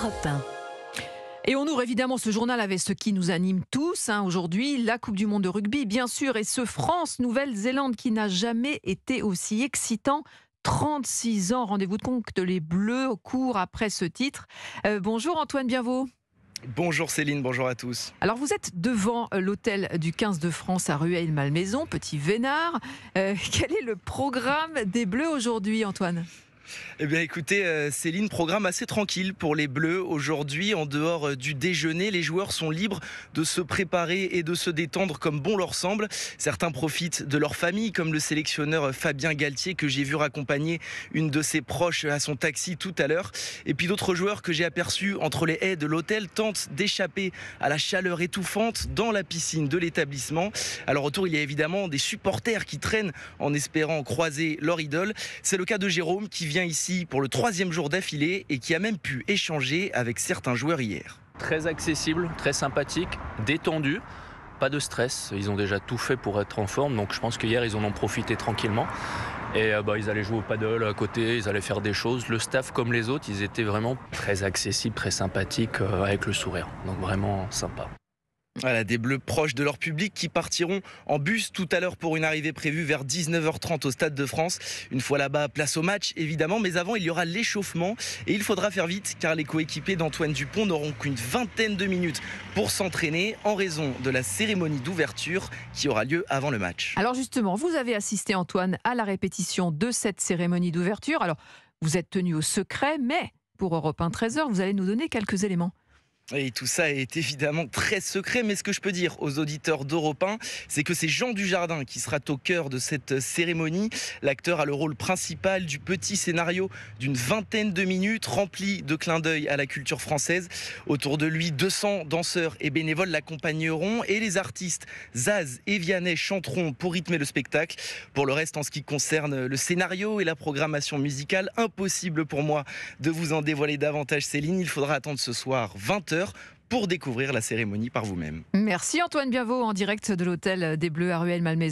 Europe 1. Et on ouvre évidemment ce journal avec ce qui nous anime tous. Aujourd'hui, la Coupe du Monde de rugby, bien sûr, et ce France-Nouvelle-Zélande qui n'a jamais été aussi excitant. 36 ans, rendez-vous compte, les Bleus courent après ce titre. Bonjour Antoine Bienvot. Bonjour Céline, bonjour à tous. Alors vous êtes devant l'hôtel du 15 de France à Rueil-Malmaison, Petit Vénard. Quel est le programme des Bleus aujourd'hui, Antoine ? Eh bien écoutez Céline, programme assez tranquille pour les Bleus. Aujourd'hui, en dehors du déjeuner, les joueurs sont libres de se préparer et de se détendre comme bon leur semble. Certains profitent de leur famille, comme le sélectionneur Fabien Galtier que j'ai vu raccompagner une de ses proches à son taxi tout à l'heure. Et puis d'autres joueurs que j'ai aperçus entre les haies de l'hôtel tentent d'échapper à la chaleur étouffante dans la piscine de l'établissement. Alors autour, il y a évidemment des supporters qui traînent en espérant croiser leur idole. C'est le cas de Jérôme qui vient ici pour le 3e jour d'affilée et qui a même pu échanger avec certains joueurs hier. Très accessible, très sympathique, détendu, pas de stress. Ils ont déjà tout fait pour être en forme, donc je pense qu'hier ils en ont profité tranquillement. Et ils allaient jouer au paddle à côté, ils allaient faire des choses. Le staff comme les autres, ils étaient vraiment très accessibles, très sympathiques, avec le sourire. Donc vraiment sympa. Voilà, des Bleus proches de leur public qui partiront en bus tout à l'heure pour une arrivée prévue vers 19h30 au Stade de France. Une fois là-bas, place au match évidemment, mais avant il y aura l'échauffement et il faudra faire vite car les coéquipiers d'Antoine Dupont n'auront qu'une vingtaine de minutes pour s'entraîner en raison de la cérémonie d'ouverture qui aura lieu avant le match. Alors justement, vous avez assisté Antoine à la répétition de cette cérémonie d'ouverture. Alors vous êtes tenu au secret, mais pour Europe 1 13h, vous allez nous donner quelques éléments. Et tout ça est évidemment très secret, mais ce que je peux dire aux auditeurs d'Europe 1, c'est que c'est Jean Dujardin qui sera au cœur de cette cérémonie. L'acteur a le rôle principal du petit scénario d'une vingtaine de minutes rempli de clins d'œil à la culture française. Autour de lui, 200 danseurs et bénévoles l'accompagneront et les artistes Zaz et Vianney chanteront pour rythmer le spectacle. Pour le reste, en ce qui concerne le scénario et la programmation musicale, impossible pour moi de vous en dévoiler davantage, Céline. Il faudra attendre ce soir 20h pour découvrir la cérémonie par vous-même. Merci Antoine Bienvot en direct de l'hôtel des Bleus à Rueil-Malmaison.